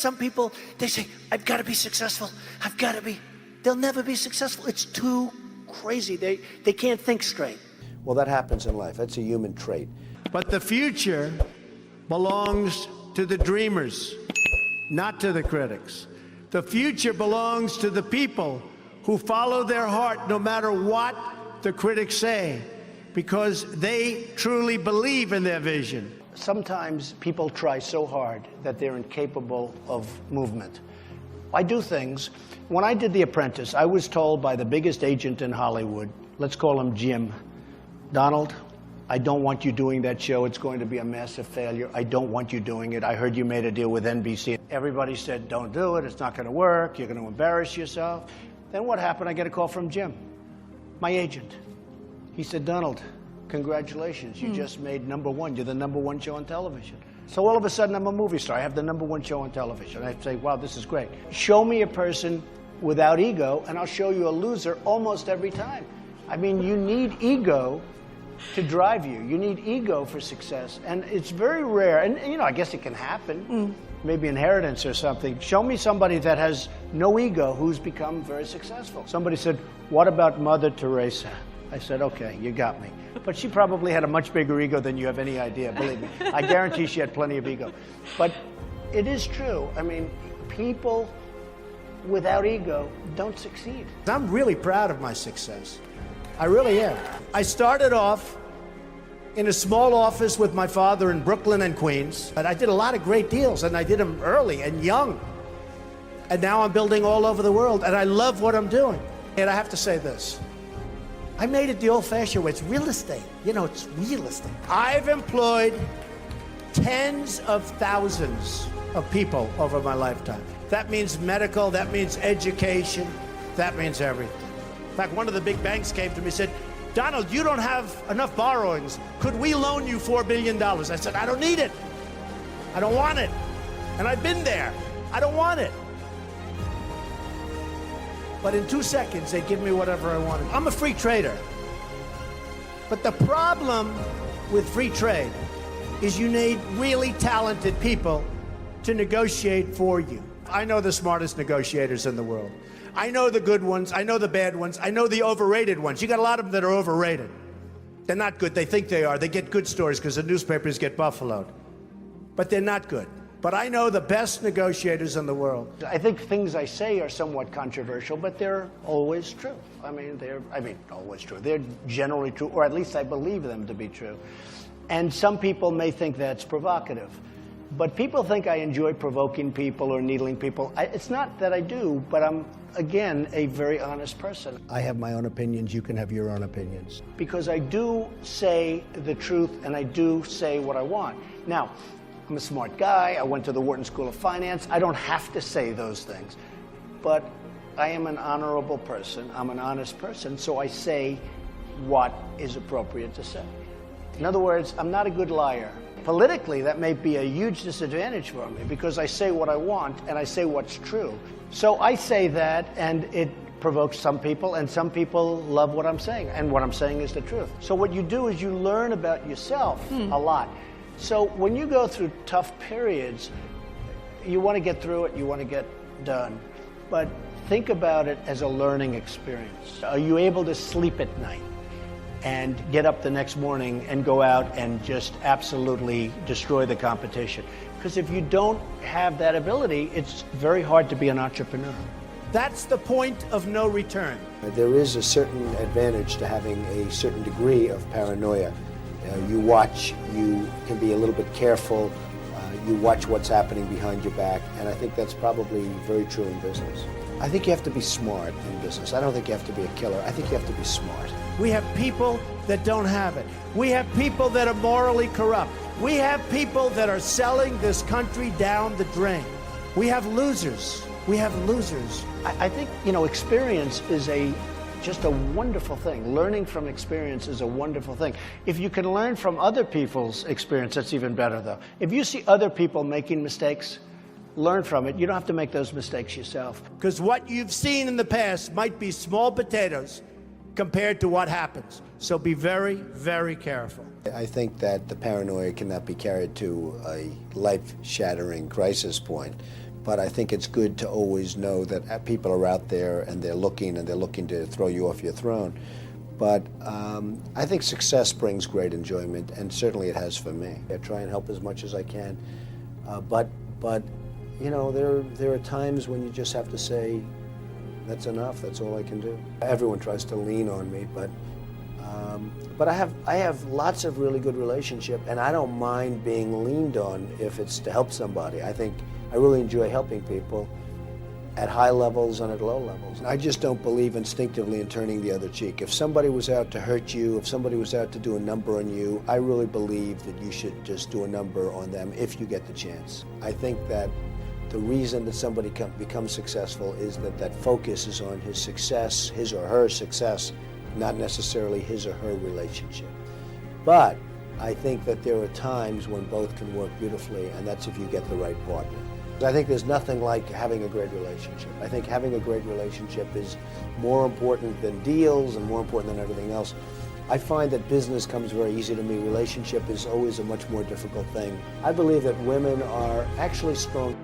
some people, they say, I've got to be successful. I've got to be. They'll never be successful. It's too crazy. They can't think straight. Well, that happens in life. That's a human trait. But the future belongs to the dreamers, not to the critics. The future belongs to the people who follow their heart no matter what the critics say, because they truly believe in their vision. Sometimes people try so hard that they're incapable of movement. I do things. When I did The Apprentice, I was told by the biggest agent in Hollywood, let's call him Jim, Donald, I don't want you doing that show. It's going to be a massive failure. I don't want you doing it. I heard you made a deal with NBC. Everybody said, don't do it. It's not going to work. You're going to embarrass yourself. Then what happened? I get a call from Jim, my agent. He said, Donald, congratulations. You just made #1. You're the #1 show on television. So all of a sudden, I'm a movie star. I have the #1 show on television. I say, wow, this is great. Show me a person without ego, and I'll show you a loser almost every time. I mean, you need ego to drive you. You need ego for success. And it's very rare. And, you know, I guess it can happen. Maybe inheritance or something. Show me somebody that has no ego who's become very successful. Somebody said, what about Mother Teresa? I said, okay, you got me. But she probably had a much bigger ego than you have any idea, believe me. I guarantee she had plenty of ego. But it is true. I mean, people without ego don't succeed. I'm really proud of my success. I really am. I started off in a small office with my father in Brooklyn and Queens, and I did a lot of great deals, and I did them early and young. And now I'm building all over the world, and I love what I'm doing. And I have to say this. I made it the old-fashioned way. It's real estate. You know, it's real estate. I've employed tens of thousands of people over my lifetime. That means medical, that means education, that means everything. In fact, one of the big banks came to me and said, Donald, you don't have enough borrowings. Could we loan you $4 billion? I said, I don't need it. I don't want it. And I've been there. I don't want it. But in 2 seconds, they give me whatever I wanted. I'm a free trader. But the problem with free trade is you need really talented people to negotiate for you. I know the smartest negotiators in the world. I know the good ones. I know the bad ones. I know the overrated ones. You got a lot of them that are overrated. They're not good. They think they are. They get good stories because the newspapers get buffaloed. But they're not good. But I know the best negotiators in the world. I think things I say are somewhat controversial, but they're always true. Always true. They're generally true, or at least I believe them to be true. And some people may think that's provocative. But people think I enjoy provoking people or needling people. It's not that I do, but I'm, again, a very honest person. I have my own opinions. You can have your own opinions. Because I do say the truth, and I do say what I want. Now, I'm a smart guy. I went to the Wharton School of Finance. I don't have to say those things. But I am an honorable person. I'm an honest person, so I say what is appropriate to say. In other words, I'm not a good liar. Politically, that may be a huge disadvantage for me because I say what I want and I say what's true. So I say that, and it provokes some people, and some people love what I'm saying, and what I'm saying is the truth. So what you do is you learn about yourself a lot. So when you go through tough periods, you want to get through it, you want to get done. But think about it as a learning experience. Are you able to sleep at night and get up the next morning and go out and just absolutely destroy the competition? Because if you don't have that ability, it's very hard to be an entrepreneur. That's the point of no return. There is a certain advantage to having a certain degree of paranoia. You watch, you can be a little bit careful, you watch what's happening behind your back, and I think that's probably very true in business. I think you have to be smart in business. I don't think you have to be a killer. I think you have to be smart. We have people that don't have it. We have people that are morally corrupt. We have people that are selling this country down the drain. We have losers. We have losers. I think, you know, experience is just a wonderful thing. Learning from experience is a wonderful thing. If you can learn from other people's experience, that's even better, though. If you see other people making mistakes, learn from it. You don't have to make those mistakes yourself. Because what you've seen in the past might be small potatoes compared to what happens. So be very, very careful. I think that the paranoia cannot be carried to a life-shattering crisis point, but I think it's good to always know that people are out there and they're looking to throw you off your throne. But I think success brings great enjoyment, and certainly it has for me. I try and help as much as I can, but you know, there are times when you just have to say, that's enough, that's all I can do. Everyone tries to lean on me, but I have lots of really good relationship, and I don't mind being leaned on if it's to help somebody. I think I really enjoy helping people at high levels and at low levels. I just don't believe instinctively in turning the other cheek. If somebody was out to hurt you, if somebody was out to do a number on you, I really believe that you should just do a number on them if you get the chance. I think that the reason that somebody becomes successful is that focus is on his success, his or her success, not necessarily his or her relationship. But I think that there are times when both can work beautifully, and that's if you get the right partner. I think there's nothing like having a great relationship. I think having a great relationship is more important than deals and more important than everything else. I find that business comes very easy to me. Relationship is always a much more difficult thing. I believe that women are actually strong.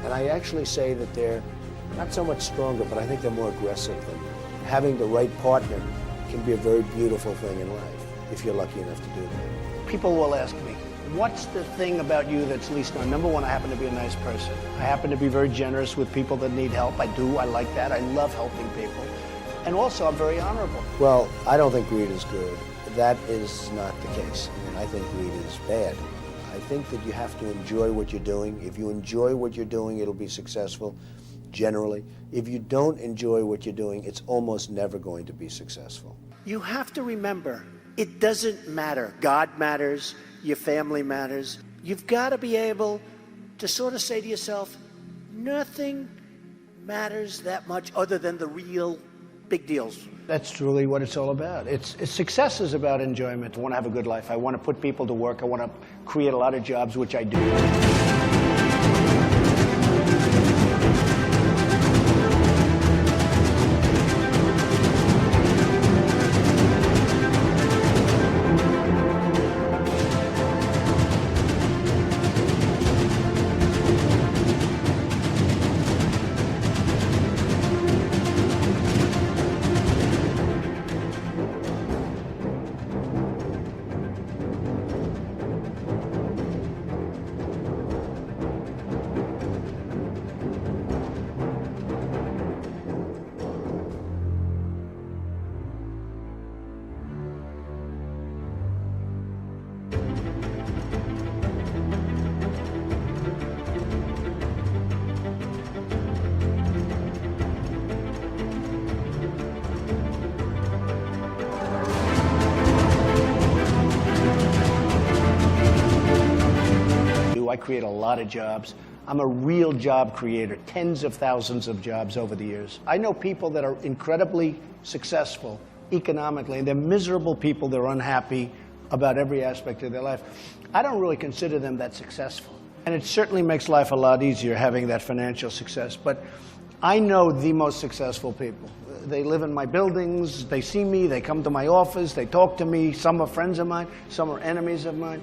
I actually say that they're not so much stronger, but I think they're more aggressive than me. Having the right partner can be a very beautiful thing in life, if you're lucky enough to do that. People will ask me, what's the thing about you that's least known? Number one, I happen to be a nice person. I happen to be very generous with people that need help. I do, I like that. I love helping people. And also, I'm very honorable. Well, I don't think greed is good. That is not the case. I mean, I think greed is bad. I think that you have to enjoy what you're doing. If you enjoy what you're doing, it'll be successful, generally. If you don't enjoy what you're doing, it's almost never going to be successful. You have to remember, it doesn't matter. God matters, your family matters. You've got to be able to sort of say to yourself, nothing matters that much other than the real big deals. That's truly what it's all about. Success is about enjoyment. I want to have a good life. I want to put people to work. I want to create a lot of jobs, which I do. I create a lot of jobs. I'm a real job creator, tens of thousands of jobs over the years. I know people that are incredibly successful economically, and they're miserable people. They're unhappy about every aspect of their life. I don't really consider them that successful. And it certainly makes life a lot easier having that financial success. But I know the most successful people. They live in my buildings, they see me, they come to my office, they talk to me. Some are friends of mine, some are enemies of mine.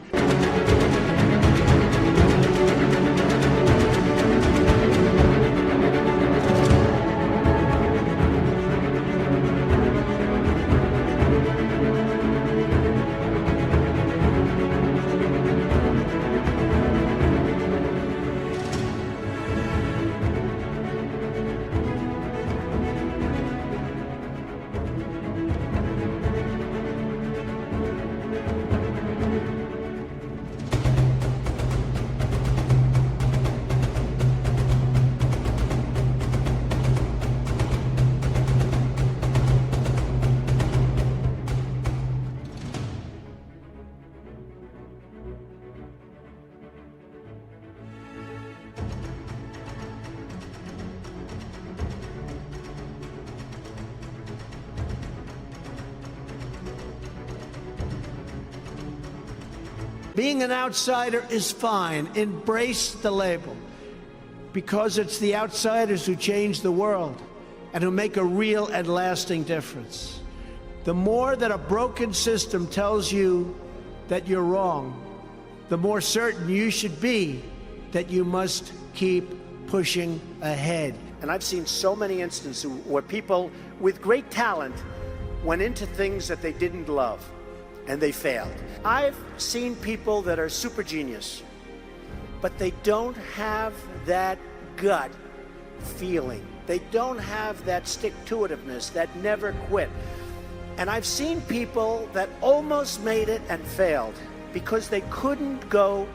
Being an outsider is fine. Embrace the label. Because it's the outsiders who change the world and who make a real and lasting difference. The more that a broken system tells you that you're wrong, the more certain you should be that you must keep pushing ahead. And I've seen so many instances where people with great talent went into things that they didn't love, and they failed. I've seen people that are super genius, but they don't have that gut feeling. They don't have that stick-to-itiveness, that never quit. And I've seen people that almost made it and failed because they couldn't go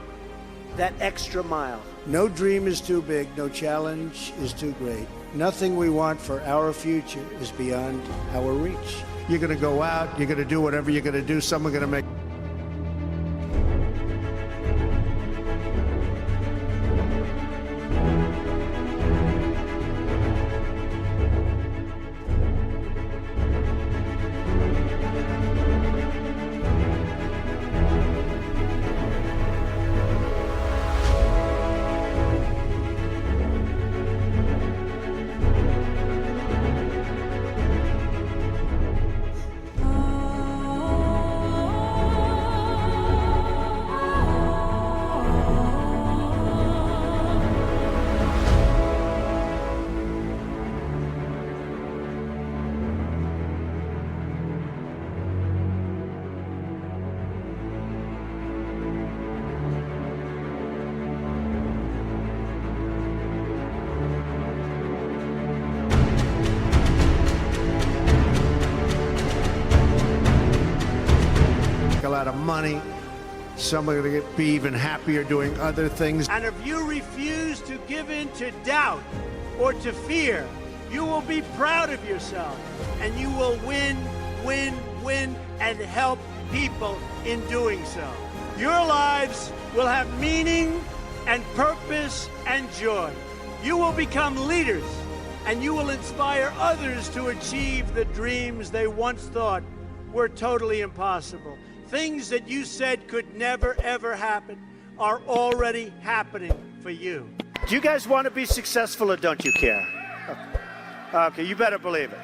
that extra mile. No dream is too big, no challenge is too great. Nothing we want for our future is beyond our reach. You're gonna go out, you're gonna do whatever you're gonna do, someone's gonna make a lot of money. Some are going to be even happier doing other things. And if you refuse to give in to doubt or to fear, you will be proud of yourself and you will win, and help people in doing so. Your lives will have meaning and purpose and joy. You will become leaders and you will inspire others to achieve the dreams they once thought were totally impossible. Things that you said could never, ever happen are already happening for you. Do you guys want to be successful or don't you care? Okay, you better believe it.